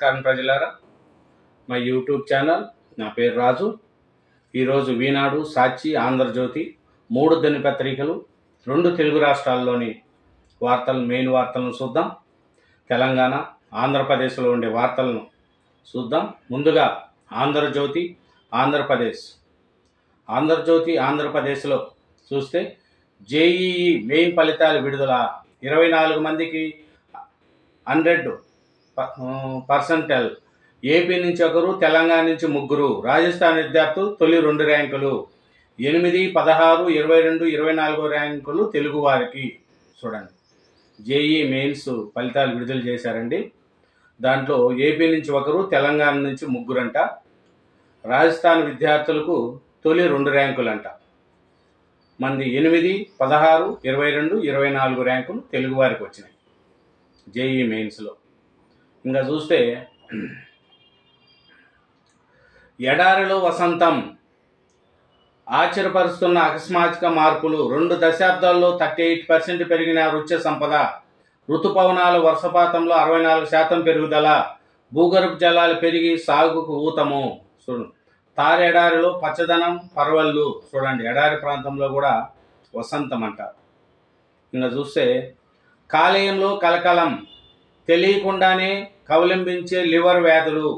నమస్కారం ప్రజలారా. మా యూట్యూబ్ ఛానల్, నా పేరు రాజు. ఈరోజు ఈనాడు, సాక్షి, ఆంధ్రజ్యోతి 3 దినపత్రికలు 2 తెలుగు రాష్ట్రాల్లోని మెయిన్ వార్తలను చూద్దాం. తెలంగాణ, ఆంధ్రప్రదేశ్లో ఉండే వార్తలను చూద్దాం. ముందుగా ఆంధ్రజ్యోతి ఆంధ్రప్రదేశ్లో చూస్తే జేఈఈ మెయిన్ ఫలితాలు విడుదల. 24 మందికి 100%. ఏపీ నుంచి ఒకరు, తెలంగాణ నుంచి ముగ్గురు. రాజస్థాన్ విద్యార్థులు తొలి 2 ర్యాంకులు. 8, 16, 22, 24 ర్యాంకులు తెలుగు వారికి. చూడండి, జేఈ మెయిన్స్ ఫలితాలు విడుదల చేశారండి. దాంట్లో ఏపీ నుంచి ఒకరు, తెలంగాణ నుంచి ముగ్గురంట. రాజస్థాన్ విద్యార్థులకు తొలి 2 ర్యాంకులంట. మంది 8, 16, 22, 24 ర్యాంకులు తెలుగు వారికి వచ్చినాయి జేఈ మెయిన్స్లో. ఇంకా చూస్తే ఎడారిలో వసంతం, ఆశ్చర్యపరుస్తున్న అకస్మాత్తుగా మార్పులు. 2 దశాబ్దాల్లో 38% పెరిగిన వృక్ష సంపద. ఋతుపవనాలు, వర్షపాతంలో 64% పెరుగుదల. భూగర్భ జలాలు పెరిగి సాగుకు ఊతము. తారెడారిలో పచ్చదనం, పర్వళ్ళు. చూడండి, ఎడారి ప్రాంతంలో కూడా వసంతం అంట. ఇంకా చూస్తే కాలేయంలో కలకలం, తెలియకుండానే కవలింపించే లివర్ వ్యాధులు.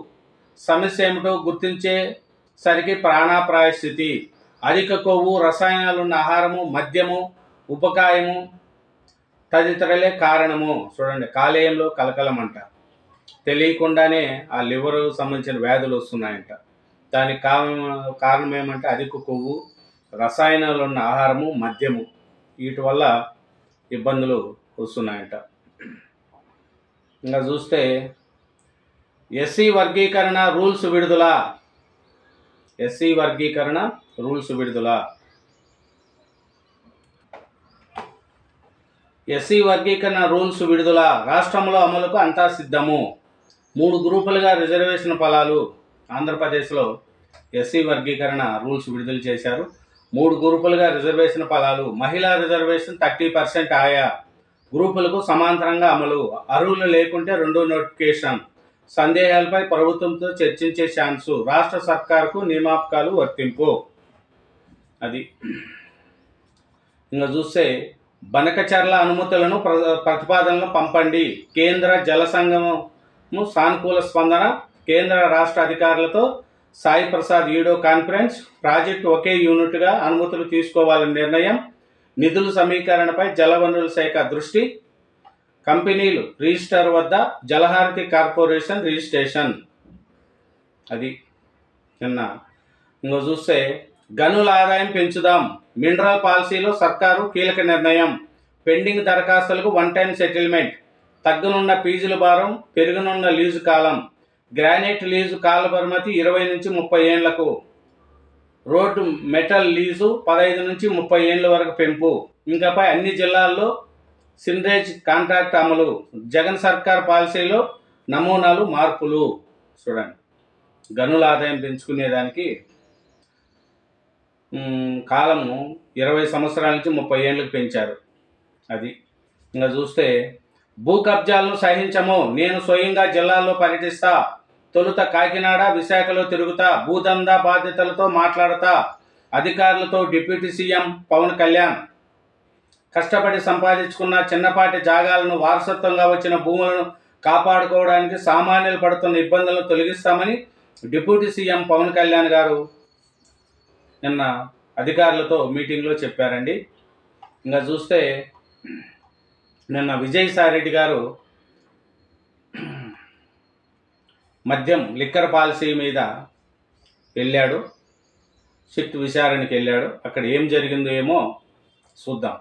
సమస్య ఏమిటో గుర్తించేసరికి ప్రాణాపాయ స్థితి. అధిక కొవ్వు, రసాయనాలున్న ఆహారము, మద్యము, ఉపకాయము తదితరులే కారణము. చూడండి, కాలేయంలో కలకలం అంట. తెలియకుండానే ఆ లివర్ సంబంధించిన వ్యాధులు వస్తున్నాయంట. దానికి కారణం ఏమంటే అధిక కొవ్వు, రసాయనాలు ఉన్న ఆహారము, మద్యము. వీటి వల్ల ఇబ్బందులు వస్తున్నాయంట. ఇంకా చూస్తే ఎస్సీ వర్గీకరణ రూల్స్ విడుదల. ఎస్సీ వర్గీకరణ రూల్స్ విడుదల. ఎస్సీ వర్గీకరణ రూల్స్ విడుదల. రాష్ట్రంలో అమలుకు అంతా సిద్ధము. 3 గ్రూపులుగా రిజర్వేషన్ ఫలాలు. ఆంధ్రప్రదేశ్లో ఎస్సీ వర్గీకరణ రూల్స్ విడుదల చేశారు. 3 గ్రూపులుగా రిజర్వేషన్ ఫలాలు. మహిళా రిజర్వేషన్ 30% ఆయా గ్రూపులకు సమాంతరంగా అమలు. అర్హులు లేకుంటే 2వ నోటిఫికేషన్. సందేహాలపై ప్రభుత్వంతో చర్చించే ఛాన్సు. రాష్ట్ర సర్కారుకు నియామకాలు వర్తింపు. అది. ఇంకా చూస్తే బనకచర్ల అనుమతులను ప్రతిపాదనలు పంపండి. కేంద్ర జల సంఘము సానుకూల స్పందన. కేంద్ర రాష్ట్ర అధికారులతో Sai Prasad video conference. Project ఒకే యూనిట్గా అనుమతులు తీసుకోవాలని నిర్ణయం. నిధుల సమీకరణపై జలవనరుల శాఖ దృష్టి. కంపెనీలు రిజిస్టర్ వద్ద జలహారతి కార్పొరేషన్ రిజిస్ట్రేషన్. అది నిన్న. ఇంకో చూస్తే గనుల ఆదాయం పెంచుదాం. మినరల్ పాలసీలో సర్కారు కీలక నిర్ణయం. పెండింగ్ దరఖాస్తులకు 1 టైం సెటిల్మెంట్. తగ్గనున్న ఫీజుల భారం, పెరుగునున్న లీజు కాలం. గ్రానైట్ లీజు కాల పరిమితి 20 నుంచి 30 ఏళ్లకు. రోడ్డు మెటల్ లీజు 15 నుంచి 30 ఏళ్ల వరకు పెంపు. ఇంకపై అన్ని జిల్లాల్లో సినరేజ్ కాంట్రాక్ట్ అమలు. జగన్ సర్కార్ పాలసీలో నమూనాలు మార్పులు. చూడండి, గనుల ఆదాయం పెంచుకునేదానికి కాలము 20 సంవత్సరాల నుంచి 30 ఏళ్ళకు పెంచారు. అది. ఇంకా చూస్తే భూ కబ్జాలను సహించము. నేను స్వయంగా జిల్లాల్లో పర్యటిస్తా. తొలుత కాకినాడ, విశాఖలో తిరుగుతా. భూదందా బాధ్యతలతో మాట్లాడతా. అధికారులతో డిప్యూటీ సీఎం పవన్ కళ్యాణ్. కష్టపడి సంపాదించుకున్న చిన్నపాటి జాగాలను, వారసత్వంగా వచ్చిన భూములను కాపాడుకోవడానికి సామాన్యులు పడుతున్న ఇబ్బందులను తొలగిస్తామని డిప్యూటీ సీఎం పవన్ కళ్యాణ్ గారు నిన్న అధికారులతో మీటింగ్లో చెప్పారండి. ఇంకా చూస్తే నిన్న విజయసాయిరెడ్డి గారు మద్యం లిక్కర్ పాలసీ మీద వెళ్ళాడు. సిట్ విచారణకి వెళ్ళాడు. అక్కడ ఏం జరిగిందో ఏమో చూద్దాం.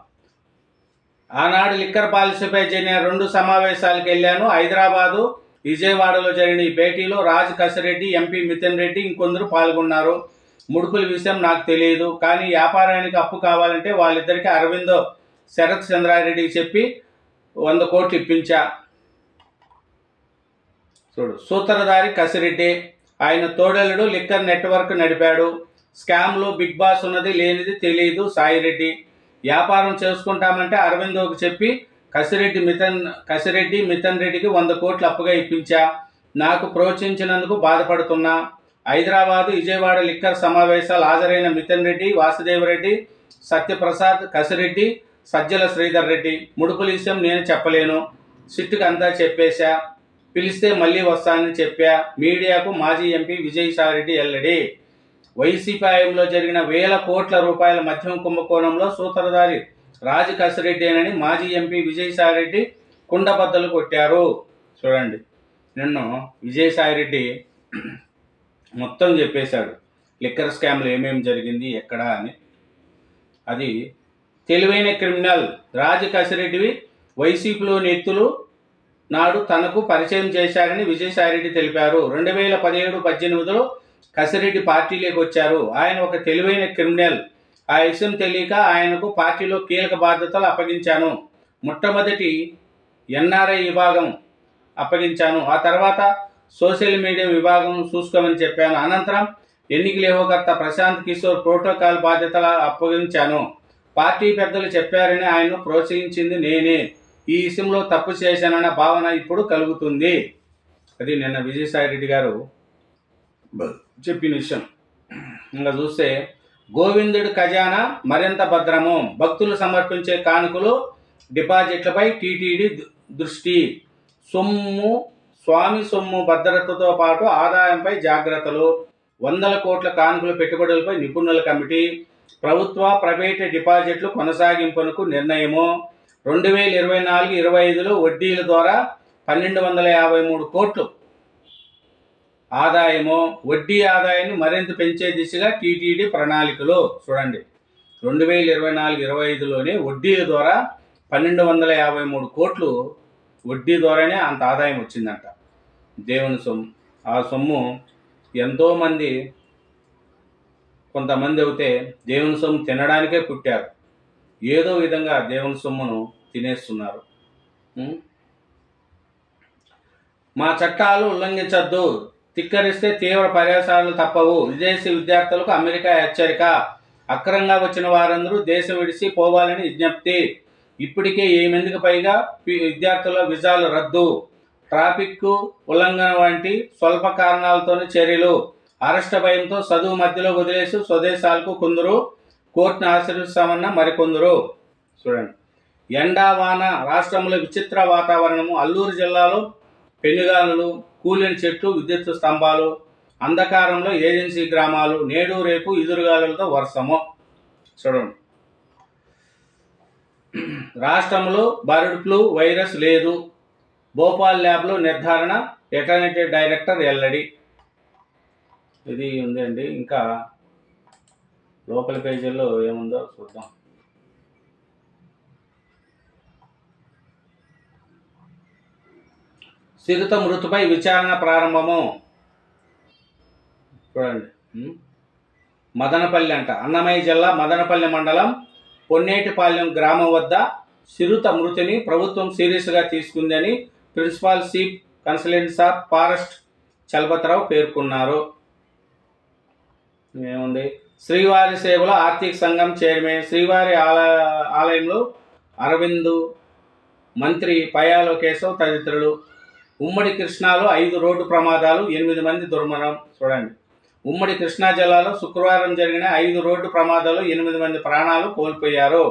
ఆనాడు లిక్కర్ పాలసీపై జరిగిన 2 సమావేశాలకు వెళ్ళాను. హైదరాబాదు, విజయవాడలో జరిగిన ఈ భేటీలో రాజ్ కసిరెడ్డి, ఎంపీ మిథున్ రెడ్డి ఇంకొందరు పాల్గొన్నారు. ముడుపుల విషయం నాకు తెలియదు, కానీ వ్యాపారానికి అప్పు కావాలంటే వాళ్ళిద్దరికీ అరవిందో శరత్ చంద్రారెడ్డికి చెప్పి 100 కోట్లు ఇప్పించా. చూడు, సూత్రధారి కసిరెడ్డి. ఆయన తోడలుడు లిక్కర్ నెట్వర్క్ నడిపాడు. స్కామ్లో బిగ్ బాస్ ఉన్నది లేనిది తెలియదు సాయిరెడ్డి. వ్యాపారం చేసుకుంటామంటే అరవిందోకి చెప్పి కసిరెడ్డి మిథన్ రెడ్డికి 100 కోట్లు అప్పుగా ఇప్పించా. నాకు ప్రోత్సహించినందుకు బాధపడుతున్నా. హైదరాబాదు, విజయవాడ లిక్కర్ సమావేశాలు హాజరైన మిథున్ రెడ్డి, వాసుదేవరెడ్డి, సత్యప్రసాద్, కసిరెడ్డి, సజ్జల శ్రీధర్ రెడ్డి. ముడుపుల విషయం నేను చెప్పలేను, సిట్టుకు అంతా చెప్పేశా, పిలిస్తే మళ్ళీ వస్తానని చెప్పా. మీడియాకు మాజీ ఎంపీ విజయసాయిరెడ్డి వెల్లడి. వైసీపీ హయాంలో జరిగిన వేల కోట్ల రూపాయల మద్యం కుంభకోణంలో సూత్రధారి రాజు కసిరెడ్డేనని మాజీ ఎంపీ విజయసాయిరెడ్డి కుండబద్దలు కొట్టారు. చూడండి, నిన్న విజయసాయిరెడ్డి మొత్తం చెప్పేశాడు, లిక్కర్ స్కామ్లో ఏమేమి జరిగింది ఎక్కడ అని. అది తెలివైన క్రిమినల్ రాజు కసిరెడ్డివి వైసీపీలో వ్యక్తులు నాడు తనకు పరిచయం చేశారని విజయసాయిరెడ్డి తెలిపారు. 2017-18లో కసిరెడ్డి పార్టీలోకి వచ్చారు. ఆయన ఒక తెలివైన క్రిమినల్. ఆ విషయం తెలియక ఆయనకు పార్టీలో కీలక బాధ్యతలు అప్పగించాను. మొట్టమొదటి ఎన్ఆర్ఐ విభాగం అప్పగించాను. ఆ తర్వాత సోషల్ మీడియా విభాగం చూసుకోమని చెప్పాను. అనంతరం ఎన్నికల వ్యూహకర్త ప్రశాంత్ కిషోర్ ప్రోటోకాల్ బాధ్యతలు అప్పగించాను. పార్టీ పెద్దలు చెప్పారని ఆయన్ను ప్రోత్సహించింది నేనే. ఈ విషయంలో తప్పు చేశానన్న భావన ఇప్పుడు కలుగుతుంది. అది నిన్న విజయసాయిరెడ్డి గారు చెప్పిన విషయం. ఇంకా చూస్తే గోవిందుడి ఖజానా మరింత భద్రము, భక్తులు సమర్పించే కానుకలు డిపాజిట్లపై టీటీడీ దృష్టి. స్వామి సొమ్ము భద్రతతో పాటు ఆదాయంపై జాగ్రత్తలు. 100 కోట్ల కానుకల పెట్టుబడులపై నిపుణుల కమిటీ. ప్రభుత్వ ప్రైవేటు డిపాజిట్లు కొనసాగింపునకు నిర్ణయము. 2024-25లో వడ్డీల ద్వారా 1253 కోట్లు ఆదాయము. వడ్డీ ఆదాయాన్ని మరింత పెంచే దిశగా టీటీడీ ప్రణాళికలు. చూడండి, 2024-25లోనే వడ్డీల ద్వారా 1253 కోట్లు వడ్డీ ద్వారానే అంత ఆదాయం వచ్చిందంట. దేవుని సొమ్ము. ఆ సొమ్ము ఎంతోమంది, కొంతమంది అయితే దేవుని సొమ్ము తినడానికే పుట్టారు, ఏదో విధంగా దేవుని సొమ్మును తినేస్తున్నారు. మా చట్టాలు ఉల్లంఘించద్దు, ధిక్కరిస్తే తీవ్ర పర్యవసానాలు తప్పవు. విదేశీ విద్యార్థులకు అమెరికా హెచ్చరిక. అక్రమంగా వచ్చిన వారందరూ దేశం విడిచి పోవాలని విజ్ఞప్తి. ఇప్పటికే 8 మందికి పైగా విద్యార్థుల వీసాలు రద్దు. ట్రాఫిక్ ఉల్లంఘన వంటి స్వల్ప కారణాలతోనే చర్యలు. అరెస్ట్ భయంతో చదువు మధ్యలో వదిలేసి స్వదేశాలకు కొందరు, కోర్టును ఆశ్రయిస్తామన్న మరికొందరు. చూడండి, ఎండా వాన, రాష్ట్రంలో విచిత్ర వాతావరణము. అల్లూరు జిల్లాలో పెనుగాలులు, కూలిన చెట్లు, విద్యుత్ స్తంభాలు, అంధకారంలో ఏజెన్సీ గ్రామాలు. నేడు రేపు ఎదురుగాలులతో వర్షము. చూడండి, రాష్ట్రంలో బర్డ్ ఫ్లూ వైరస్ లేదు. భోపాల్ ల్యాబ్లో నిర్ధారణ. వెటర్నరీ డైరెక్టర్ వెల్లడి. ఇది ఉందండి. ఇంకా లోపల పేజీల్లో ఏముందో చూద్దాం. చిరుత మృతిపై విచారణ ప్రారంభము. చూడండి, మదనపల్లి అంట. అన్నమయ్య జిల్లా మదనపల్లి మండలం పొన్నేటిపాలెం గ్రామం వద్ద చిరుత మృతిని ప్రభుత్వం సీరియస్గా తీసుకుందని principal chief consultant of forest Chalapathi Rao పేర్కొన్నారు. ఏముంది, శ్రీవారి సేవల ఆర్థిక సంఘం చైర్మన్. శ్రీవారి ఆలయంలో అరవింద్, మంత్రి పయాలో కేశవ్ తదితరులు. ఉమ్మడి కృష్ణాలో 5 రోడ్డు ప్రమాదాలు, 8 మంది దుర్మరణం. చూడండి, ఉమ్మడి కృష్ణా జిల్లాలో శుక్రవారం జరిగిన 5 రోడ్డు ప్రమాదాలు 8 మంది ప్రాణాలు కోల్పోయారు.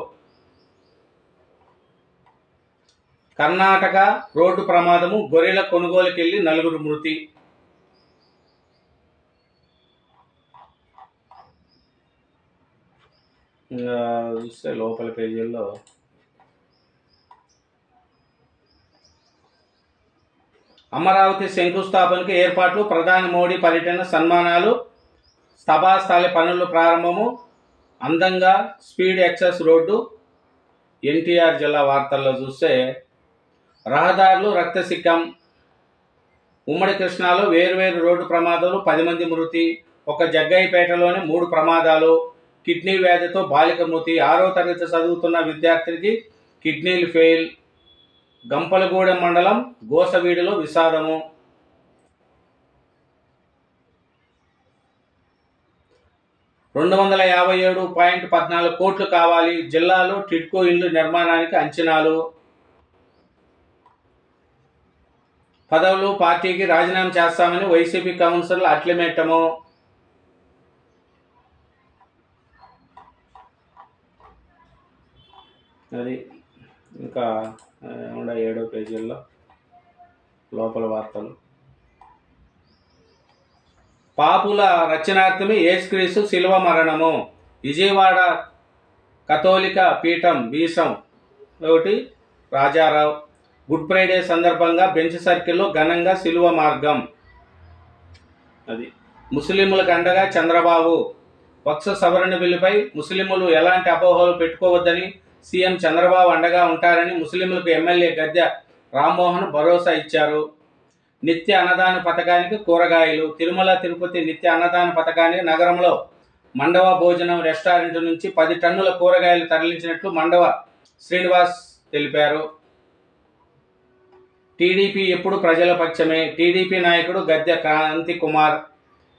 కర్ణాటక రోడ్డు ప్రమాదము, గొర్రెల కొనుగోలుకెళ్లి 4 మృతి. చూస్తే లోపల పేజీల్లో అమరావతి శంకుస్థాపనకు ఏర్పాట్లు, ప్రధాని మోడీ పర్యటన, సన్మానాలు, సభాస్థలి పనుల ప్రారంభము. అందంగా స్పీడ్ యాక్సెస్ రోడ్డు. ఎన్టీఆర్ జిల్లా వార్తల్లో చూస్తే రహదారులు రక్తసిక్కం. ఉమ్మడి కృష్ణాలో వేర్వేరు రోడ్డు ప్రమాదాలు, 10 మంది మృతి. ఒక జగ్గయ్యపేటలోని 3 ప్రమాదాలు. కిడ్నీ వ్యాధితో బాలిక మృతి. 6వ తరగతి చదువుతున్న విద్యార్థికి కిడ్నీలు ఫెయిల్. గంపలగూడెం మండలం గోసవీడులో విషాదము. 257.14 కోట్లు కావాలి. జిల్లాలో టిడ్కో ఇళ్లు నిర్మాణానికి అంచనాలు. పదవులు పార్టీకి రాజీనామా చేస్తామని వైసీపీ కౌన్సిలర్ అట్లిమెట్టము. అది ఇంకా 7వ పేజీల్లో లోపల వార్తలు. పాపుల రచనార్థమే యేసుక్రీస్తు శిలువ మరణము. విజయవాడ కథోలిక పీఠం వీసం 1 రాజారావు. గుడ్ ఫ్రైడే సందర్భంగా బెంచ్ సర్కిల్లో ఘనంగా శిలువ మార్గం. అది ముస్లింలకు అండగా చంద్రబాబు. వక్ఫ్ సవరణ బిల్లుపై ముస్లింలు ఎలాంటి అపోహలు పెట్టుకోవద్దని సీఎం చంద్రబాబు అండగా ఉంటారని ముస్లింలకు ఎమ్మెల్యే గద్దె రామ్మోహన్ భరోసా ఇచ్చారు. నిత్య అన్నదాన పథకానికి కూరగాయలు. తిరుమల తిరుపతి నిత్య అన్నదాన పథకానికి నగరంలో మండవ భోజనం రెస్టారెంట్ నుంచి 10 టన్నుల కూరగాయలు తరలించినట్లు మండవ శ్రీనివాస్ తెలిపారు. టీడీపీ ఎప్పుడు ప్రజల పక్షమే. టీడీపీ నాయకుడు గద్దె క్రాంతి కుమార్.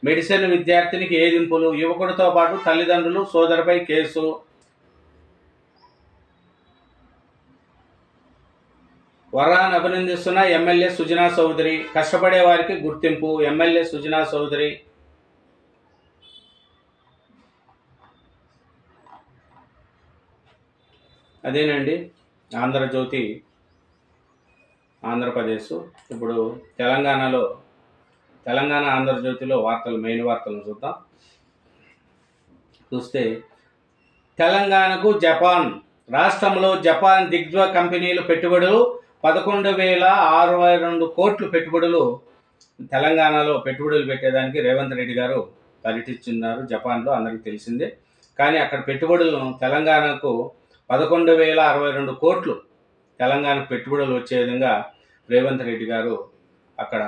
మెడిసిన్ విద్యార్థినికి ఏదింపులు. యువకుడితో పాటు తల్లిదండ్రులు సోదరుపై కేసు. వరాన్ని అభినందిస్తున్న ఎమ్మెల్యే సుజనా చౌదరి. కష్టపడే వారికి గుర్తింపు. ఎమ్మెల్యే సుజనా చౌదరి. అదేనండి ఆంధ్రజ్యోతి ఆంధ్రప్రదేశ్. ఇప్పుడు తెలంగాణ ఆంధ్రజ్యోతిలో వార్తలు, మెయిన్ వార్తలను చూస్తే తెలంగాణకు జపాన్. రాష్ట్రంలో జపాన్ దిగ్గజ కంపెనీలు పెట్టుబడులు 11,062 కోట్లు పెట్టుబడులు. తెలంగాణలో పెట్టుబడులు పెట్టేదానికి రేవంత్ రెడ్డి గారు పర్యటిస్తున్నారు జపాన్లో, అందరికీ తెలిసిందే. కానీ అక్కడ పెట్టుబడులను తెలంగాణకు 11,062 కోట్లు తెలంగాణకు పెట్టుబడులు వచ్చే విధంగా రేవంత్ రెడ్డి గారు అక్కడ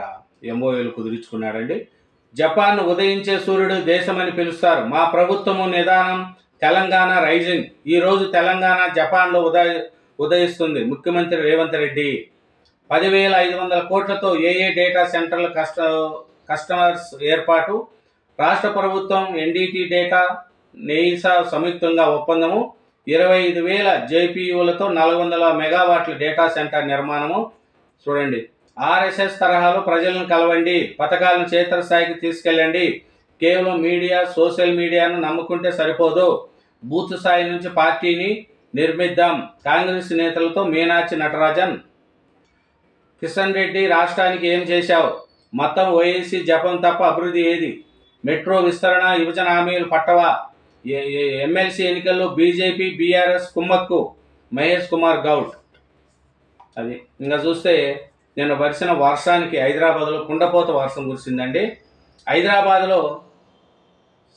ఎంఓయూలు కుదుర్చుకున్నాడండి. జపాన్ ఉదయించే సూర్యుడు దేశమని పిలుస్తారు. మా ప్రభుత్వము నిదానం. తెలంగాణ రైజింగ్. ఈరోజు తెలంగాణ జపాన్లో ఉదయిస్తుంది. ముఖ్యమంత్రి రేవంత్ రెడ్డి. 10,500 కోట్లతో ఏఏ డేటా సెంటర్ల కస్టమర్స్ ఏర్పాటు. రాష్ట్ర ప్రభుత్వం ఎన్డీటీ డేటా నెయిసా సంయుక్తంగా ఒప్పందము. 25,000 జేపీయూలతో 400 మెగావాట్ల డేటా సెంటర్ నిర్మాణము. చూడండి, ఆర్ఎస్ఎస్ తరహాలో ప్రజలను కలవండి, పథకాలను క్షేత్రస్థాయికి తీసుకెళ్ళండి. కేవలం మీడియా, సోషల్ మీడియాను నమ్ముకుంటే సరిపోదు. బూత్ స్థాయి నుంచి పార్టీని నిర్మిద్దాం. కాంగ్రెస్ నేతలతో మీనాక్షి నటరాజన్. కిషన్ రెడ్డి, రాష్ట్రానికి ఏం చేశావు? మొత్తం ఓఏసీ జపం తప్ప అభివృద్ధి ఏది? మెట్రో విస్తరణ, విభజన హామీలు పట్టవా? ఎమ్మెల్సీ ఎన్నికల్లో బీజేపీ బీఆర్ఎస్ కుమ్మక్కు. మహేష్ కుమార్ గౌడ్. అది ఇంకా చూస్తే నిన్న వరిసిన వర్షానికి హైదరాబాద్లో కుండపోత వర్షం కురిసిందండి. హైదరాబాద్లో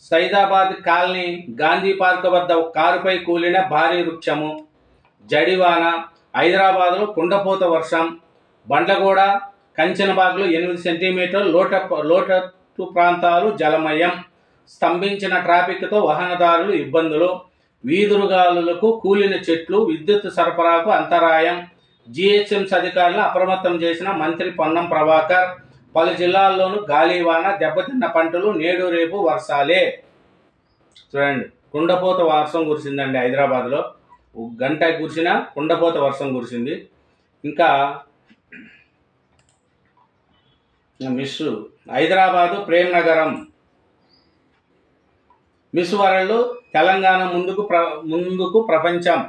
సైదాబాద్ కాలనీ గాంధీ పార్క్ వద్ద కారుపై కూలిన భారీ వృక్షము. జడివాన. హైదరాబాద్లో కుండపోత వర్షం. బండ్లగూడ, కంచనబాగ్లో 8 సెంటీమీటర్లు. లోతట్టు ప్రాంతాలు జలమయం. స్తంభించిన ట్రాఫిక్తో వాహనదారులు ఇబ్బందులు. వీధురుగాలులకు కూలిన చెట్లు. విద్యుత్ సరఫరాకు అంతరాయం. జీహెచ్ఎంసీ అధికారులను అప్రమత్తం చేసిన మంత్రి పొన్నం ప్రభాకర్. పలు జిల్లాల్లోనూ గాలివాన. దెబ్బతిన్న పంటలు. నేడు రేపు వర్షాలే. చూడండి, కుండపోత వర్షం కురిసిందండి హైదరాబాద్లో. గంట కురిసిన కుండపోత వర్షం కురిసింది. ఇంకా మిస్ హైదరాబాదు ప్రేమ్ నగరం. మిస్ వరల్డ్ తెలంగాణ ముందుకు ప్రపంచం.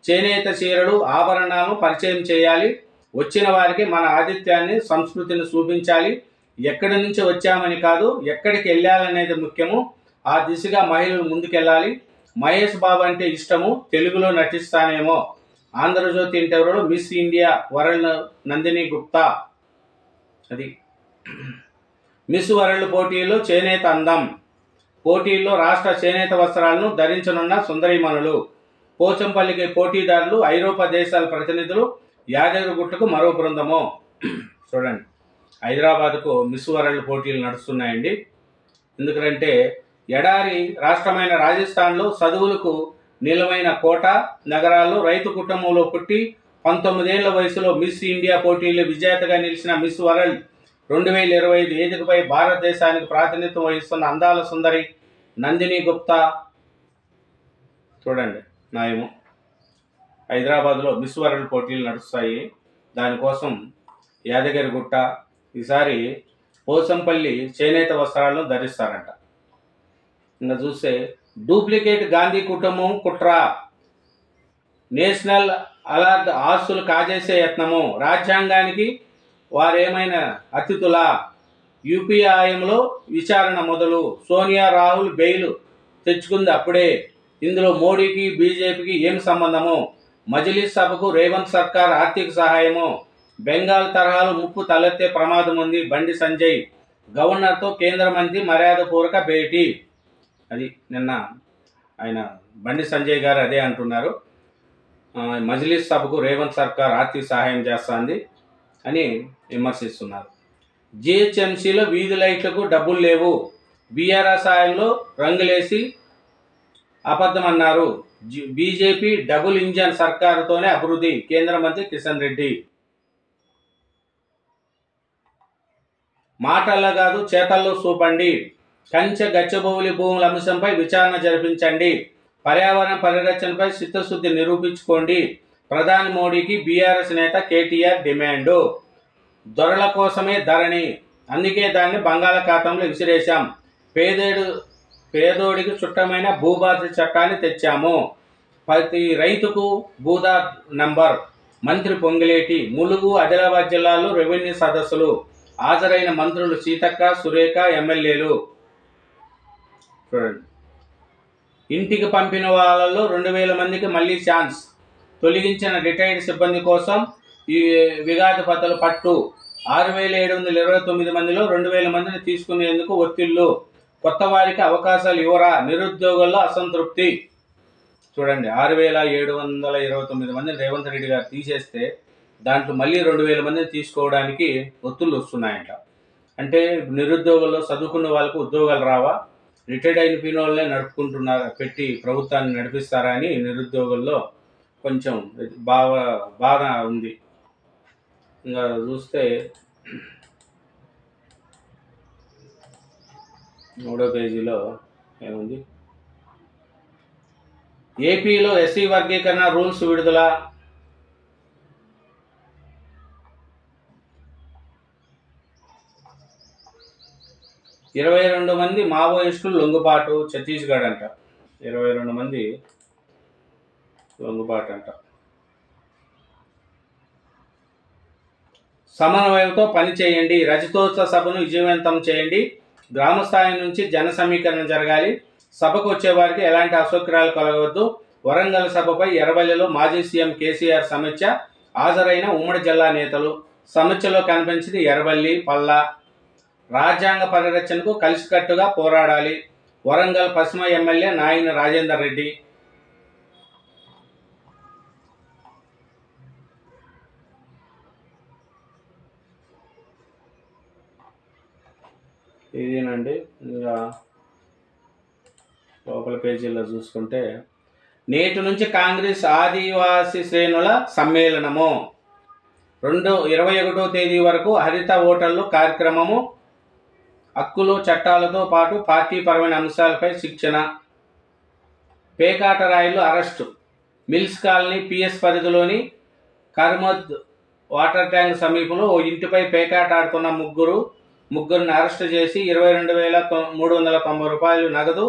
చేనేత చీరలు, ఆభరణాలను పరిచయం చేయాలి. వచ్చిన వారికి మన ఆతిథ్యాన్ని, సంస్కృతిని చూపించాలి. ఎక్కడి నుంచి వచ్చామని కాదు, ఎక్కడికి వెళ్ళాలనేది ముఖ్యము. ఆ దిశగా మహిళలు ముందుకెళ్ళాలి. మహేష్ బాబు అంటే ఇష్టము. తెలుగులో నటిస్తానేమో. ఆంధ్రజ్యోతి ఇంటర్వ్యూలో miss India world Nandini Gupta. అది మిస్ వరల్డ్ పోటీల్లో చేనేత అందం. పోటీల్లో రాష్ట్ర చేనేత వస్త్రాలను ధరించనున్న సుందరీమణులు. పోచంపల్లికి పోటీదారులు. ఐరోపా దేశాల ప్రతినిధులు. యాదగిరిగుట్టకు మరో బృందము. చూడండి, హైదరాబాద్కు మిస్ వరల్డ్ పోటీలు నడుస్తున్నాయండి. ఎందుకంటే ఎడారి రాష్ట్రమైన రాజస్థాన్లో చదువులకు నిలవైన కోట నగరాల్లో రైతు కుటుంబంలో పుట్టి 19 ఏళ్ల వయసులో మిస్ ఇండియా పోటీల్లో విజేతగా నిలిచిన మిస్ వరల్డ్ 2025 వేదికపై భారతదేశానికి ప్రాతినిధ్యం వహిస్తున్న అందాల సుందరి నందిని గుప్తా. చూడండి, హైదరాబాద్లో మిస్ వరల్డ్ పోటీలు నడుస్తాయి. దానికోసం యాదగిరిగుట్ట. ఈసారి పోసంపల్లి చేనేత వస్త్రాలను ధరిస్తారంట. ఇంకా చూస్తే డూప్లికేట్ గాంధీ కుటుంబం కుట్ర, నేషనల్ అలర్ట్ ఆస్తులు కాజేసే యత్నము, రాజ్యాంగానికి వారేమైనా అతిథులా, యూపీఏ హయాంలో విచారణ మొదలు, సోనియా రాహుల్ బెయిల్ తెచ్చుకుంది అప్పుడే, ఇందులో మోడీకి బీజేపీకి ఏం సంబంధము, మజ్లిస్ సభకు రేవంత్ సర్కార్ ఆర్థిక సహాయము, బెంగాల్ తరహాలో ముప్పు తలెత్తే ప్రమాదం ఉంది, బండి సంజయ్, గవర్నర్తో కేంద్ర మంత్రి మర్యాదపూర్వక భేటీ. అది నిన్న ఆయన బండి సంజయ్ గారు అదే అంటున్నారు. మజ్లిస్ సభకు రేవంత్ సర్కార్ ఆర్థిక సహాయం చేస్తుంది అని విమర్శిస్తున్నారు. జిహెచ్ఎంసీలో వీధి లైట్లకు డబ్బులు లేవు, బీఆర్ఎస్ సాయంలో రంగులేసి అబద్ధమన్నారు, బీజేపీ డబుల్ ఇంజన్ సర్కారుతోనే అభివృద్ధి, కేంద్ర మంత్రి కిషన్ రెడ్డి. మాటల్లో కాదు చేతల్లో చూపండి, కంచె గచ్చబౌలి భూముల అంశంపై విచారణ జరిపించండి, పర్యావరణ పరిరక్షణపై చిత్తశుద్ధి నిరూపించుకోండి, ప్రధాని మోడీకి బీఆర్ఎస్ నేత కేటీఆర్ డిమాండు. దొరల కోసమే ధరణి, అందుకే దాన్ని బంగాళాఖాతంలో విసిరేశాం, పేదోడికి చుట్టమైన భూబాధ్యత చట్టాన్ని తెచ్చాము, ప్రతి రైతుకు భూదా నంబర్, మంత్రి పొంగిలేటి. ములుగు, ఆదిలాబాద్ జిల్లాలో రెవెన్యూ సదస్సులు, హాజరైన మంత్రులు సీతక్క, సురేఖ, ఎమ్మెల్యేలు. చూడండి, ఇంటికి పంపిన వాళ్ళలో 2000 మందికి మళ్ళీ ఛాన్స్, తొలగించిన రిటైర్డ్ సిబ్బంది కోసం ఈ విగాది పద్ధతులు పట్టు, 6729 మందిలో 2000 మందిని తీసుకునేందుకు ఒత్తిళ్లు, కొత్త వారికి అవకాశాలు ఇవ్వరా, నిరుద్యోగుల్లో అసంతృప్తి. చూడండి, 6729 మందిని రేవంత్ రెడ్డి గారు తీసేస్తే దాంట్లో మళ్ళీ 2000 మందిని తీసుకోవడానికి ఒత్తిళ్లు వస్తున్నాయంట. అంటే నిరుద్యోగుల్లో చదువుకున్న వాళ్ళకు ఉద్యోగాలు రావా, రిటైర్డ్ అయిపోయిన వాళ్ళనే నడుపుకుంటున్నారా, పెట్టి ప్రభుత్వాన్ని నడిపిస్తారా అని నిరుద్యోగుల్లో కొంచెం బాధ ఉంది. ఇంకా చూస్తే 3వ పేజీలో ఏముంది, ఏపీలో ఎస్సీ వర్గీకరణ రూల్స్ విడుదల, ఇరవై 22 మంది మావోయిస్టులు లొంగుబాటు, ఛత్తీస్గఢ్ అంట. 22 మంది లొంగుబాటు అంట. సమన్వయంతో పనిచేయండి, రజతోత్సవ సభను విజయవంతం చేయండి, గ్రామ స్థాయి నుంచి జన సమీకరణ జరగాలి, సభకు వచ్చే వారికి ఎలాంటి అసౌకర్యాలు కలగవద్దు, వరంగల్ సభపై ఎర్రవల్లిలో మాజీ సీఎం కేసీఆర్ సమీక్ష, హాజరైన ఉమ్మడి జిల్లా నేతలు, సమీక్షలో కనిపించింది ఎర్రవల్లి, పల్లా, రాజ్యాంగ పరిరక్షణకు కలిసికట్టుగా పోరాడాలి, వరంగల్ పశ్చిమ ఎమ్మెల్యే నాయన రాజేందర్ రెడ్డి. ఇదేనండి. ఇంకా లోపల పేజీలో చూసుకుంటే, నేటి నుంచి కాంగ్రెస్ ఆదివాసీ శ్రేణుల సమ్మేళనము, 21వ తేదీ వరకు హరిత ఓటర్లు కార్యక్రమము, హక్కులు చట్టాలతో పాటు పార్టీ పరమైన అంశాలపై శిక్షణ, పేకాట రాయిలు అరెస్టు, మిల్స్ కాలనీ పిఎస్ పరిధిలోని కర్మద్ వాటర్ ట్యాంక్ సమీపంలో ఓ ఇంటిపై పేకాట ఆడుతున్న ముగ్గురిని అరెస్టు చేసి 22,390 రూపాయలు నగదు,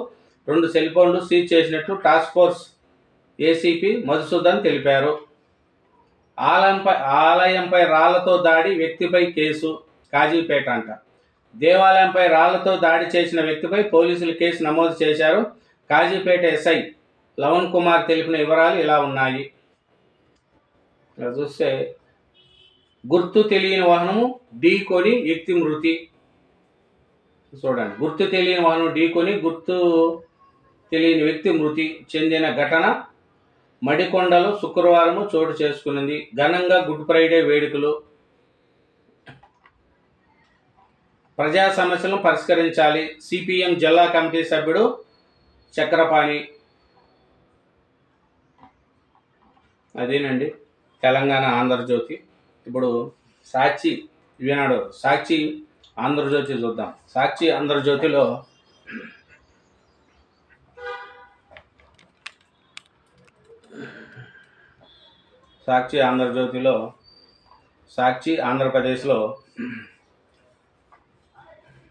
2 సెల్ ఫోన్లు సీజ్ చేసినట్లు టాస్క్ ఫోర్స్ ఏసీపీ మధుసూదన్ తెలిపారు. ఆలయంపై రాళ్లతో దాడి, వ్యక్తిపై కేసు, కాజీపేట అంట. దేవాలయంపై రాళ్లతో దాడి చేసిన వ్యక్తిపై పోలీసులు కేసు నమోదు చేశారు. కాజీపేట ఎస్ఐ లవణ్ కుమార్ తెలిపిన వివరాలు ఇలా ఉన్నాయి. చూస్తే, గుర్తు తెలియని వాహనము ఢీకొని వ్యక్తి మృతి. చూడండి, గుర్తు తెలియని వాహనం ఢీకొని గుర్తు తెలియని వ్యక్తి మృతి చెందిన ఘటన మడికొండలో శుక్రవారం చోటు చేసుకున్నది. ఘనంగా గుడ్ ఫ్రైడే వేడుకలు, ప్రజా సమస్యలను పరిష్కరించాలి, సిపిఎం జిల్లా కమిటీ సభ్యుడు చక్రపాణి. అదేనండి తెలంగాణ ఆంధ్రజ్యోతి. ఇప్పుడు సాక్షి ఈనాడు, సాక్షి ఆంధ్రజ్యోతి చూద్దాం. సాక్షి ఆంధ్రజ్యోతిలో సాక్షి ఆంధ్రప్రదేశ్లో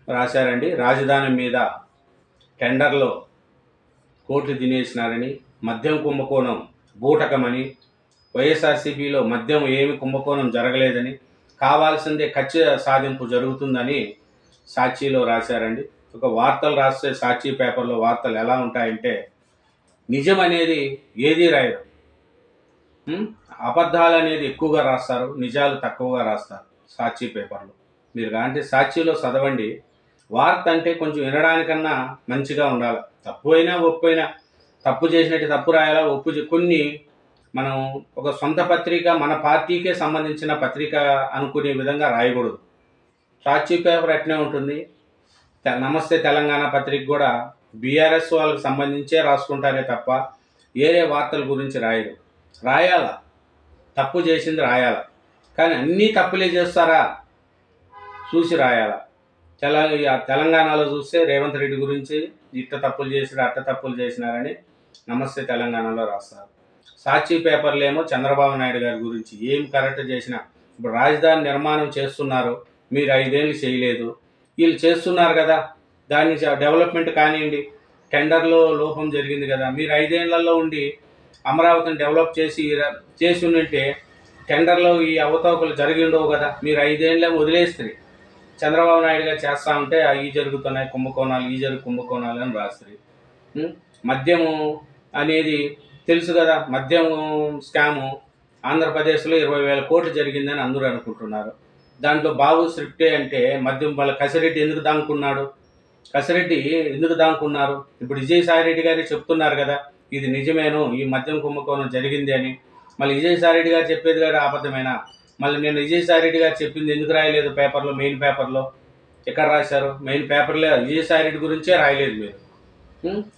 రాశారండి. రాజధాని మీద టెండర్లో కోట్లు తినేసినారని, మద్యం కుంభకోణం బూటకమని, వైఎస్ఆర్సీపీలో మద్యం ఏమి కుంభకోణం జరగలేదని, కావాల్సిందే కక్ష సాధింపు జరుగుతుందని సాక్షిలో రాశారండి. ఒక వార్తలు రాస్తే సాక్షి పేపర్లో వార్తలు ఎలా ఉంటాయంటే నిజం అనేది ఏదీ రాయరు, అబద్ధాలు అనేది ఎక్కువగా రాస్తారు, నిజాలు తక్కువగా రాస్తారు సాక్షి పేపర్లో. మీరు అంటే సాక్షిలో చదవండి. వార్త అంటే కొంచెం వినడానికన్నా మంచిగా ఉండాలి. తప్పు అయినా ఒప్పు అయినా, తప్పు చేసినట్టు తప్పు రాయాలా, ఒప్పు కొన్ని మనం ఒక సొంత పత్రిక మన పార్టీకే సంబంధించిన పత్రిక అనుకునే విధంగా రాయకూడదు. సాక్షి పేపర్ అట్నే ఉంటుంది. నమస్తే తెలంగాణ పత్రిక కూడా బీఆర్ఎస్ వాళ్ళకి సంబంధించే రాసుకుంటారే తప్ప వేరే వార్తల గురించి రాయరు. రాయాల, తప్పు చేసింది రాయాల, కానీ అన్నీ తప్పులే చేస్తారా చూసి రాయాల. తెలంగాణలో చూస్తే రేవంత్ రెడ్డి గురించి ఇట్ట తప్పులు చేసినారు, అట్ట తప్పులు చేసినారని నమస్తే తెలంగాణలో రాస్తారు. సాక్షి పేపర్లు ఏమో చంద్రబాబు నాయుడు గారి గురించి ఏం కరెక్ట్ చేసినా, ఇప్పుడు రాజధాని నిర్మాణం చేస్తున్నారు, మీరు 5 ఏళ్ళు చేయలేదు, వీళ్ళు చేస్తున్నారు కదా, దాన్ని డెవలప్మెంట్ కానివ్వండి, టెండర్లో లోపం జరిగింది కదా, మీరు 5 ఏళ్లలో ఉండి అమరావతిని డెవలప్ చేసి ఉంటే టెండర్లో ఈ అవతవకలు జరిగి ఉండవు కదా, మీరు 5 ఏళ్ళే వదిలేస్తారు. చంద్రబాబు నాయుడు గారు చేస్తూ ఉంటే ఈ జరుగుతున్నాయి కుంభకోణాలు, కుంభకోణాలు అని రాస్తారు. మద్యము అనేది తెలుసు కదా, మద్యం స్కాము ఆంధ్రప్రదేశ్లో 20,000 కోట్లు జరిగిందని అందరూ అనుకుంటున్నారు. దాంట్లో బాబు స్క్రిప్టే అంటే మద్యం వాళ్ళ కసిరెడ్డి ఎందుకు దాముకున్నాడు, కసిరెడ్డి ఎందుకు దాముకున్నారు? ఇప్పుడు విజయసాయిరెడ్డి గారు చెప్తున్నారు కదా ఇది నిజమేను, ఈ మద్యం కుంభకోణం జరిగింది అని. మళ్ళీ విజయసాయిరెడ్డి గారు చెప్పేది గారు అబద్ధమేనా? మళ్ళీ నేను విజయసాయిరెడ్డి గారు చెప్పింది ఎందుకు రాయలేదు పేపర్లో? మెయిన్ పేపర్లో ఎక్కడ రాశారు? మెయిన్ పేపర్లో విజయసాయిరెడ్డి గురించే రాయలేదు మీరు.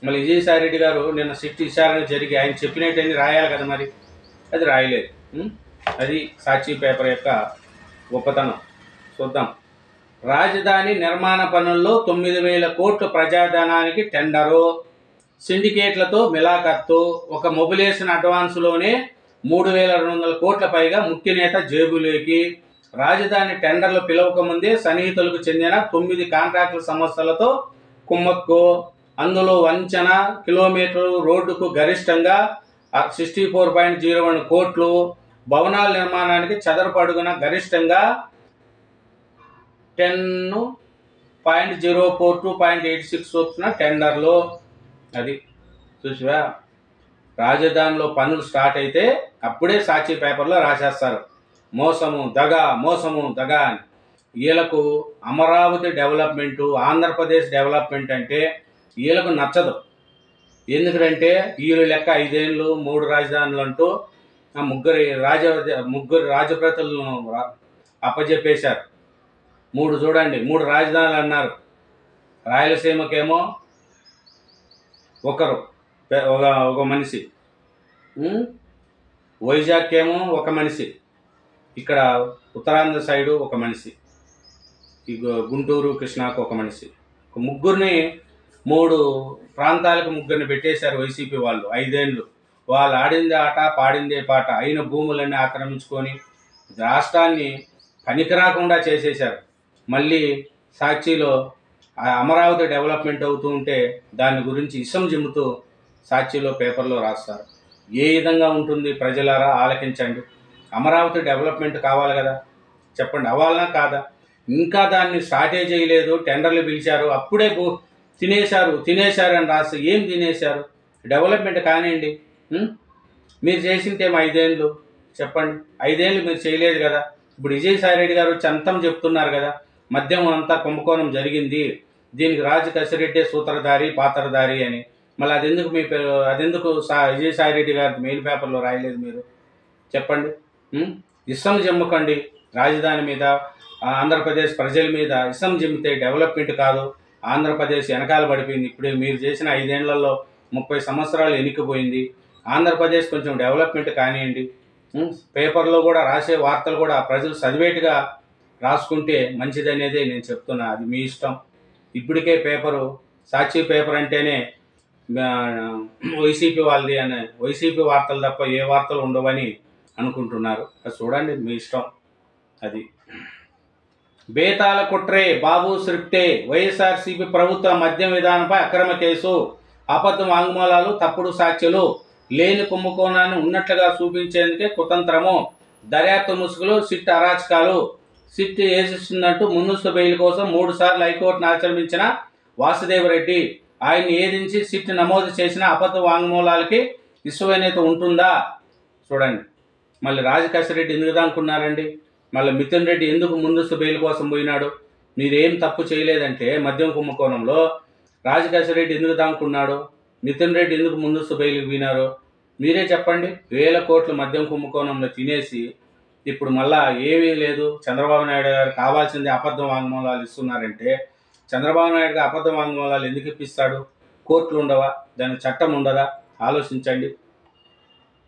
మళ్ళీ విజయసాయిరెడ్డి గారు నిన్న సిట్ విచారణ జరిగి ఆయన చెప్పినట్టని రాయాలి కదా, మరి అది రాయలేదు. అది సాక్షి పేపర్ యొక్క గొప్పతనం. చూద్దాం. రాజధాని నిర్మాణ పనుల్లో 9,000 కోట్ల ప్రజాధనానికి టెండరు, సిండికేట్లతో మిలాఖత్తు, ఒక మొబిలేషన్ అడ్వాన్స్లోనే 3,200 కోట్ల పైగా ముఖ్య నేత జేబులోకి. రాజధాని టెండర్లు పిలవకముందే సన్నిహితులకు చెందిన 9 కాంట్రాక్టుల సంస్థలతో కుమ్మక్కు. అందులో వంచన కిలోమీటర్లు రోడ్డుకు గరిష్టంగా 64.01 కోట్లు, భవనాల నిర్మాణానికి చదరపు అడుగున గరిష్టంగా 10.042.86 చొప్పున టెండర్లు. అది చూసివా, రాజధానిలో పనులు స్టార్ట్ అయితే అప్పుడే సాక్షి పేపర్లో రాసేస్తారు మోసము దగా అని. వీళ్ళకు అమరావతి డెవలప్మెంటు, ఆంధ్రప్రదేశ్ డెవలప్మెంట్ అంటే వీళ్ళకు నచ్చదు. ఎందుకంటే వీళ్ళు లెక్క 5 ఏళ్ళు 3 రాజధానులు అంటూ ముగ్గురు రాజప్రతులను అప్పజెప్పేశారు. 3 చూడండి, 3 రాజధానులు అన్నారు. రాయలసీమకేమో ఒక మనిషి, వైజాగ్ ఏమో ఒక మనిషి, ఇక్కడ ఉత్తరాంధ్ర సైడు ఒక మనిషి, గుంటూరు కృష్ణాకు ఒక మనిషి. ముగ్గురిని 3 ప్రాంతాలకు ముగ్గురిని పెట్టేశారు వైసీపీ వాళ్ళు. 5 ఏళ్ళు వాళ్ళు ఆడిందే ఆట పాడిందే పాట, అయిన భూములన్నీ ఆక్రమించుకొని రాష్ట్రాన్ని పనికిరాకుండా చేసేశారు. మళ్ళీ సాక్షిలో అమరావతి డెవలప్మెంట్ అవుతూ ఉంటే దాని గురించి ఇసం జిమ్ముతూ సాక్షిలో పేపర్లో రాస్తారు. ఏ విధంగా ఉంటుంది ప్రజలారా ఆలకించండి. అమరావతి డెవలప్మెంట్ కావాలి కదా, చెప్పండి, అవ్వాలనా కాదా? ఇంకా దాన్ని స్టార్టే చేయలేదు, టెండర్లు పిలిచారు, అప్పుడే తినేశారు అని రాసి ఏం తినేశారు? డెవలప్మెంట్ కానివ్వండి. మీరు చేసిందేమో 5 ఏళ్ళు, చెప్పండి. 5 ఏళ్ళు మీరు చేయలేదు కదా. ఇప్పుడు విజయసాయిరెడ్డి గారు చంతం చెప్తున్నారు కదా, మద్యం అంతా కుంభకోణం జరిగింది, దీనికి రాజు కసిరెడ్డి సూత్రధారి పాత్రధారి అని. మళ్ళీ అదెందుకు విజయసాయిరెడ్డి గారి మెయిన్ పేపర్లో రాయలేదు మీరు? చెప్పండి. ఇసం జమ్మకండి రాజధాని మీద, ఆంధ్రప్రదేశ్ ప్రజల మీద ఇసం జమ్మితే డెవలప్మెంట్ కాదు. ఆంధ్రప్రదేశ్ వెనకాల పడిపోయింది. ఇప్పుడు మీరు చేసిన 5 ఏళ్లలో 30 సంవత్సరాలు ఎన్నికపోయింది. ఆంధ్రప్రదేశ్ కొంచెం డెవలప్మెంట్ కానివ్వండి. పేపర్లో కూడా రాసే వార్తలు కూడా ప్రజలు చదివేట్టుగా రాసుకుంటే మంచిదనేదే నేను చెప్తున్నా. అది మీ ఇష్టం. ఇప్పటికే పేపరు సాక్షి పేపర్ అంటేనే వైసీపీ వాళ్ళది అని, వైసీపీ వార్తలు తప్ప ఏ వార్తలు ఉండవని అనుకుంటున్నారు. అది చూడండి, మీ ఇష్టం. అది బేతాల కుట్రే బాబు స్క్రిప్టే వైఎస్ఆర్సీపీ ప్రభుత్వ మద్యం విధానంపై అక్రమ కేసు, అబద్ధ వాంగ్మూలాలు, తప్పుడు సాక్ష్యాలు, లేని కుంభకోణాన్ని ఉన్నట్లుగా చూపించేందుకే కుతంత్రము, దర్యాప్తు ముసుగులు, సిట్ అరాచకాలు. సిట్ ఏసిస్తున్నట్టు ముందస్తు బెయిల్ కోసం 3 సార్లు హైకోర్టును ఆశ్రమించిన వాసుదేవరెడ్డి ఆయన్ని ఏదించి సిట్ నమోదు చేసిన అబద్ధ వాంగ్మూలాలకి విశ్వసనీయత ఉంటుందా? చూడండి, మళ్ళీ రాజకేశ్వర రెడ్డి ఎందుకు అనుకున్నారండి? మళ్ళీ మిథున్ రెడ్డి ఎందుకు ముందస్తు బెయిల్ కోసం పోయినాడు? మీరేం తప్పు చేయలేదంటే మద్యం కుంభకోణంలో రాజకేశ్వర రెడ్డి ఎందుకు దాముకున్నాడు? మిథున్ రెడ్డి ఎందుకు ముందస్తు బెయిల్కి పోయినారు? మీరే చెప్పండి. 1000 కోట్ల మద్యం కుంభకోణంలో తినేసి ఇప్పుడు మళ్ళా ఏమీ లేదు, చంద్రబాబు నాయుడు గారు కావాల్సింది అబద్ధ వాంగ్మూలాలు ఇస్తున్నారంటే చంద్రబాబు నాయుడు గారు అబద్ధ వాంగ్మూలాలు ఎందుకు ఇప్పిస్తాడు? కోర్టులు ఉండవా? దానికి చట్టం ఉండదా? ఆలోచించండి.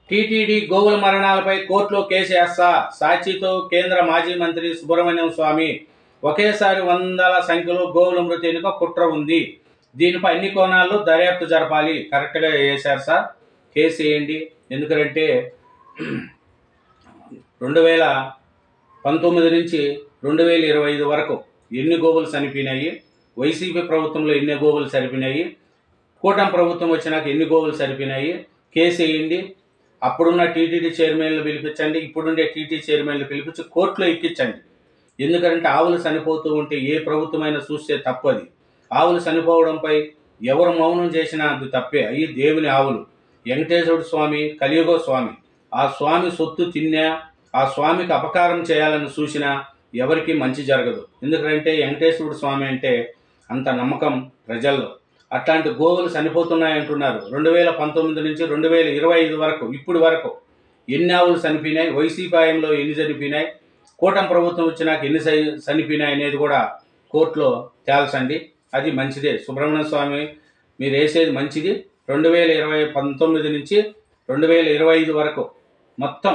టీటీడీ గోవుల మరణాలపై కోర్టులో కేసు వేస్తా, సాక్షితో కేంద్ర మాజీ మంత్రి సుబ్రహ్మణ్యం స్వామి. ఒకేసారి వందల సంఖ్యలో గోవుల మృతి వెనుక కుట్ర ఉంది, దీనిపై అన్ని కోణాల్లో దర్యాప్తు జరపాలి. కరెక్ట్గా వేశారు సార్, కేసు వేయండి. ఎందుకంటే 2019 నుంచి 2025 వరకు ఎన్ని గోవులు చనిపోయినాయి, వైసీపీ ప్రభుత్వంలో ఎన్ని గోవులు చనిపోయినాయి, కూటమి ప్రభుత్వం వచ్చినాక ఎన్ని గోవులు చనిపోయినాయి, కేసు వేయండి. అప్పుడున్న టీటీడీ చైర్మన్లు పిలిపించండి, ఇప్పుడుండే టీటీ చైర్మన్లు పిలిపించి కోర్టులో ఎక్కించండి. ఎందుకంటే ఆవులు చనిపోతూ ఉంటే ఏ ప్రభుత్వమైనా చూస్తే తప్పు. అది ఆవులు చనిపోవడంపై ఎవరు మౌనం చేసినా అది తప్పే. అవి దేవుని ఆవులు. వెంకటేశ్వర స్వామి కలియుగ స్వామి. ఆ స్వామి సొత్తు తిన్నా, ఆ స్వామికి అపకారం చేయాలని చూసినా ఎవరికి మంచి జరగదు. ఎందుకంటే వెంకటేశ్వరుడు స్వామి అంటే అంత నమ్మకం ప్రజల్లో. అట్లాంటి గోవులు చనిపోతున్నాయంటున్నారు. 2019 నుంచి 2025 వరకు ఇప్పటి వరకు ఎన్ని ఆవులు చనిపోయినాయి, వైసీపీ హయాంలో ఎన్ని చనిపోయినాయి, కూటమి ప్రభుత్వం వచ్చినాక ఎన్ని చనిపోయినాయి అనేది కూడా కోర్టులో తేల్చండి. అది మంచిదే. సుబ్రహ్మణ్య స్వామి మీరు వేసేది మంచిది. 2019 నుంచి 2025 వరకు మొత్తం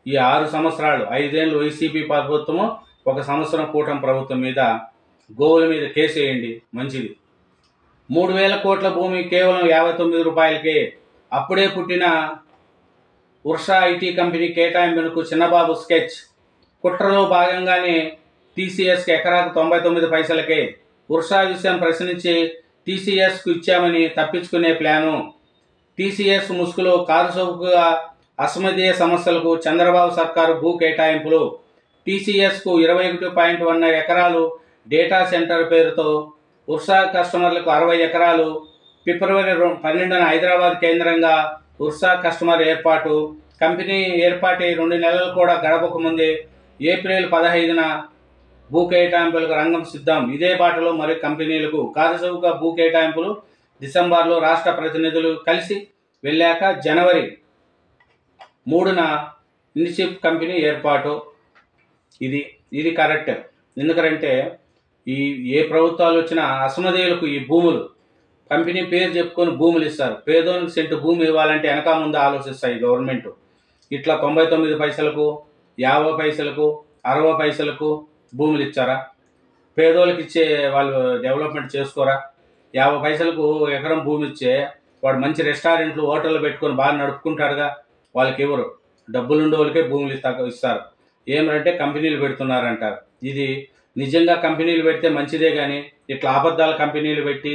ఈ 6 సంవత్సరాలు, 5 ఏళ్ళు వైసీపీ ప్రభుత్వము, 1 సంవత్సరం కూటమి ప్రభుత్వం మీద గోవుల మీద కేసు వేయండి, మంచిది. 3000 కోట్ల భూమి కేవలం 59 రూపాయలకే. అప్పుడే పుట్టిన ఉర్షా ఐటీ కంపెనీ కేటాయింపునకు చిన్నబాబు స్కెచ్. కుట్రలో భాగంగానే టీసీఎస్కి ఎకరాకు 99 పైసలకే. ఉర్షా విషయం ప్రశ్నించి టీసీఎస్కు ఇచ్చామని తప్పించుకునే ప్లాను. టీసీఎస్ ముసుగులో కారుసౌకుగా అసమర్థీయ సమస్యలకు చంద్రబాబు సర్కారు భూ కేటాయింపులు. టీసీఎస్కు 21.1 ఎకరాలు డేటా సెంటర్ పేరుతో, ఉర్సా కస్టమర్లకు 60 ఎకరాలు. ఫిబ్రవరి 12న హైదరాబాద్ కేంద్రంగా ఉర్సా కస్టమర్ ఏర్పాటు. కంపెనీ ఏర్పాటై 2 నెలలు కూడా గడపక ముందే ఏప్రిల్ 15న భూ కేటాయింపులకు రంగం సిద్ధం. ఇదే బాటలో మరి కంపెనీలకు కార్యచౌక భూ కేటాయింపులు. డిసెంబర్లో రాష్ట్ర ప్రతినిధులు కలిసి వెళ్ళాక జనవరి 3న ఇన్షిప్ కంపెనీ ఏర్పాటు. ఇది కరెక్ట్. ఎందుకంటే ఏ ప్రభుత్వాలు వచ్చినా అసమధేయులకు ఈ భూములు కంపెనీ పేరు చెప్పుకొని భూములు ఇస్తారు. పేదోనికి సెంటు భూమి ఇవ్వాలంటే వెనక ముందు ఆలోచిస్తాయి గవర్నమెంట్. ఇట్లా 99 పైసలకు, 50 పైసలకు, 60 పైసలకు భూములు ఇచ్చారా? పేదోళ్ళకి ఇచ్చే వాళ్ళు డెవలప్మెంట్ చేసుకోరా? 50 పైసలకు ఎకరం భూమి ఇచ్చే వాడు మంచి రెస్టారెంట్లు, హోటళ్ళు పెట్టుకొని బాగా నడుపుకుంటాడుగా. వాళ్ళకి ఎవరు డబ్బులుండే వాళ్ళకే భూములు ఇస్తారు. ఏమంటే కంపెనీలు పెడుతున్నారంటారు. ఇది నిజంగా కంపెనీలు పెడితే మంచిదే, కానీ ఇట్లా అబద్ధాల కంపెనీలు పెట్టి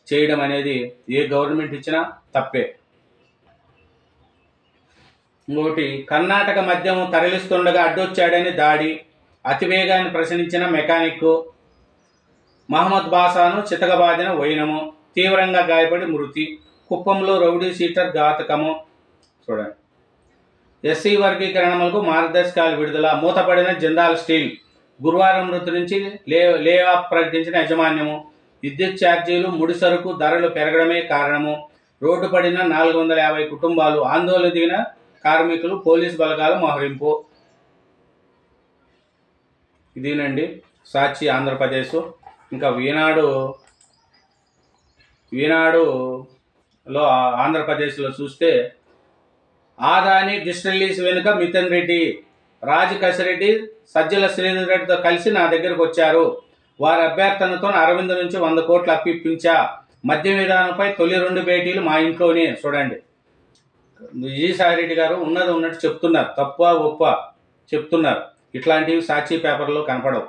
చేయడం అనేది ఏ గవర్నమెంట్ ఇచ్చినా తప్పే. ఇంకోటి, కర్ణాటక మద్యం తరలిస్తుండగా అడ్డొచ్చాడని దాడి. అతివేగాన్ని ప్రశ్నించిన మెకానిక్. మహమ్మద్ బాషాను చితకబాదిన వైనము. తీవ్రంగా గాయపడి మృతి. కుప్పంలో రౌడీ షీటర్ ఘాతకము. చూడండి, ఎస్సీ వర్గీకరణలకు మార్గదర్శకాలు విడుదల. మూతపడిన జిందాల్ స్టీల్. గురువారం మృతి నుంచి లే ఆఫ్ ప్రకటించిన యాజమాన్యము. విద్యుత్ ఛార్జీలు, ముడి సరుకు ధరలు పెరగడమే కారణము. రోడ్డు పడిన 450 కుటుంబాలు. ఆందోళన దిగిన కార్మికులు. పోలీసు బలగాలు మోహరింపు. ఇదేనండి సాక్షి ఆంధ్రప్రదేశ్. ఇంకా ఈనాడులో ఆంధ్రప్రదేశ్లో చూస్తే ఆదాని డిస్టిలరీస్ వెనుక మిథున్ రెడ్డి, రాజకేశ్వరరెడ్డి, సజ్జల శ్రీధర్ రెడ్డితో కలిసి నా దగ్గరకు వచ్చారు. వారి అభ్యర్థనతో అరవింద్ నుంచి 100 కోట్లు అప్పిప్పించా. మద్యం విధానంపై తొలి 2 భేటీలు మా ఇంట్లోనే. చూడండి, విజయసాయిరెడ్డి గారు ఉన్నది ఉన్నట్టు చెప్తున్నారు, తప్ప ఒప్ప చెప్తున్నారు. ఇట్లాంటివి సాక్షి పేపర్లో కనపడవు.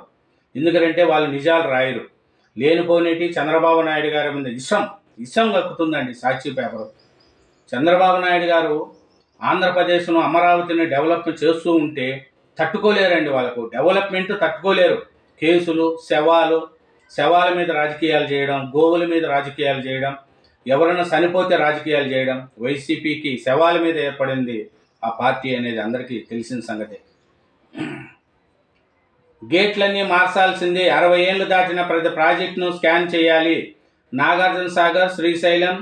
ఎందుకంటే వాళ్ళు నిజాలు రాయరు. లేనిపోనేటి చంద్రబాబు నాయుడు గారి మీద ఇష్టం కక్కుతుందండి సాక్షి పేపర్. చంద్రబాబు నాయుడు గారు ఆంధ్రప్రదేశ్ను అమరావతిని డెవలప్ చేస్తూ ఉంటే తట్టుకోలేరండి. వాళ్ళకు డెవలప్మెంట్ తట్టుకోలేరు. కేసులు, శవాల మీద రాజకీయాలు చేయడం, గోవుల మీద రాజకీయాలు చేయడం, ఎవరైనా చనిపోతే రాజకీయాలు చేయడం. వైసీపీకి శవాల మీద ఏర్పడింది ఆ పార్టీ అనేది అందరికీ తెలిసిన సంగతే. గేట్లన్నీ మార్చాల్సిందే, 60 ఏళ్లు దాటిన ప్రతి ప్రాజెక్టును స్కాన్ చేయాలి. నాగార్జున సాగర్, శ్రీశైలం,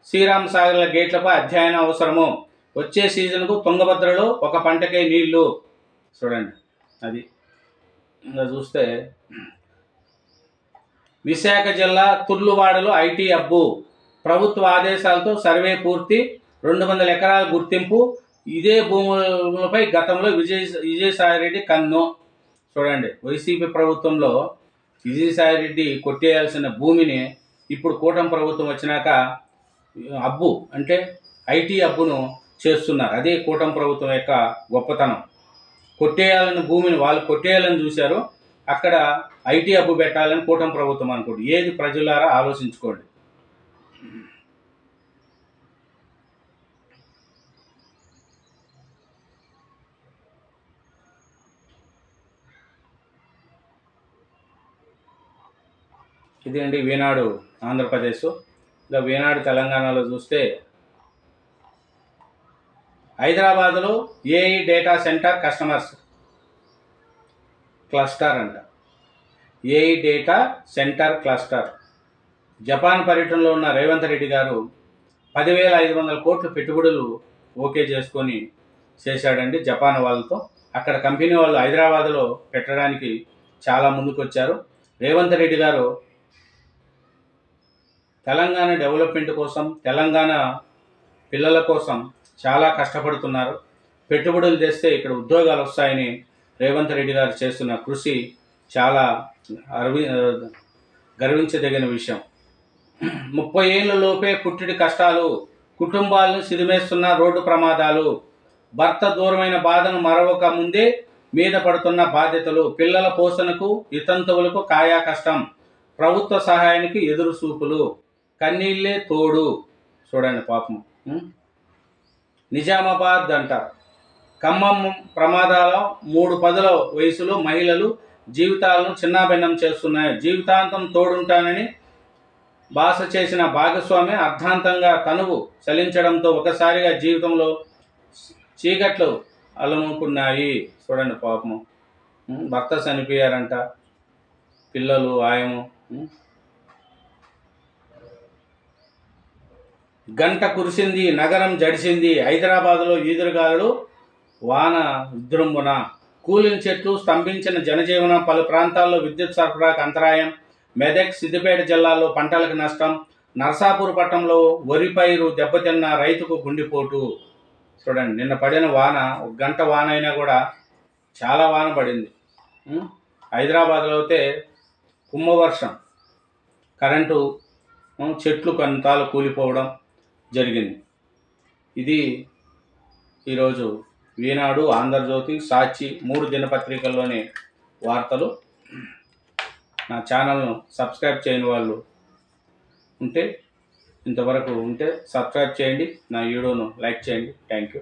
శ్రీరామ్ సాగర్ల గేట్లపై అధ్యయనం అవసరము. వచ్చే సీజన్కు తుంగభద్రలో ఒక పంటకే నీళ్లు. చూడండి అది. ఇంకా చూస్తే విశాఖ జిల్లా తుర్లువాడలో ఐటీ అబ్బు. ప్రభుత్వ ఆదేశాలతో సర్వే పూర్తి. 200 ఎకరాల గుర్తింపు. ఇదే భూములపై గతంలో విజయసాయిరెడ్డి కన్ను. చూడండి, వైసీపీ ప్రభుత్వంలో విజయసాయిరెడ్డి కొట్టేయాల్సిన భూమిని ఇప్పుడు కూటమి ప్రభుత్వం వచ్చినాక అబ్బు అంటే ఐటీ అబ్బును చేస్తున్నారు. అదే కూటమి ప్రభుత్వం యొక్క గొప్పతనం. కొట్టేయాలని భూమిని వాళ్ళు కొట్టేయాలని చూశారు, అక్కడ ఐటీ అబ్బు పెట్టాలని కూటమి ప్రభుత్వం అనుకోండి. ఏది ప్రజలారా ఆలోచించుకోండి. ఇది అండి ఈనాడు ఆంధ్రప్రదేశ్. ఇంకా ఈనాడు తెలంగాణలో చూస్తే హైదరాబాద్లో AI data center customers cluster అంట. AI data center cluster. Japan పర్యటనలో ఉన్న రేవంత్ రెడ్డి గారు 10,500 కోట్ల పెట్టుబడులు ఓకే చేసుకొని చేశాడండి జపాన్ వాళ్ళతో. అక్కడ కంపెనీ వాళ్ళు హైదరాబాద్లో పెట్టడానికి చాలా ముందుకు వచ్చారు. రేవంత్ రెడ్డి గారు తెలంగాణ డెవలప్మెంట్ కోసం, తెలంగాణ పిల్లల కోసం చాలా కష్టపడుతున్నారు. పెట్టుబడులు తెస్తే ఇక్కడ ఉద్యోగాలు వస్తాయని రేవంత్ రెడ్డి గారు చేస్తున్న కృషి చాలా గర్వించదగిన విషయం. 30 ఏళ్ల లోపే పుట్టిడి కష్టాలు, కుటుంబాలను సిదిమేస్తున్న రోడ్డు ప్రమాదాలు, భర్త దూరమైన బాధను మరవక ముందే మీద పడుతున్న బాధ్యతలు, పిల్లల పోషణకు వితంతువులకు కాయా కష్టం, ప్రభుత్వ సహాయానికి ఎదురు చూపులు, కన్నీళ్ళే తోడు. చూడండి పాపం. నిజామాబాద్ అంట. ఖమ్మం ప్రమాదాల 3 పదుల వయసులో మహిళలు జీవితాలను చిన్నాభిన్నం చేస్తున్నాయి. జీవితాంతం తోడుంటానని భాష చేసిన భాగస్వామి అర్ధాంతంగా తనువు చలించడంతో ఒకసారిగా జీవితంలో చీకట్లు అలముకున్నాయి. చూడండి పాపము. భర్త చనిపోయారంట, పిల్లలు ఆయము. గంట కురిసింది, నగరం జడిసింది. హైదరాబాద్లో ఈదురుగాలు, వాన విజృంభణ. కూలిన చెట్లు, స్తంభించిన జనజీవనం. పలు ప్రాంతాల్లో విద్యుత్ సరఫరాకు అంతరాయం. మెదక్, సిద్దిపేట జిల్లాల్లో పంటలకు నష్టం. నర్సాపూర్ పట్టణంలో వరి పైరు దెబ్బతిన్న రైతుకు గుండెపోటు. చూడండి, నిన్న పడిన వాన, 1 గంట వాన అయినా కూడా చాలా వాన పడింది. హైదరాబాద్లో అయితే కుంభవర్షం, కరెంటు, చెట్లు కొంతాలు కూలిపోవడం జరిగింది. ఇది ఈరోజు ఈనాడు, ఆంధ్రజ్యోతి, సాక్షి 3 దినపత్రికల్లోని వార్తలు. నా ఛానల్ను సబ్స్క్రైబ్ చేయని వాళ్ళు ఉంటే ఇంతవరకు ఉంటే సబ్స్క్రైబ్ చేయండి, నా వీడియోను లైక్ చేయండి. Thank you.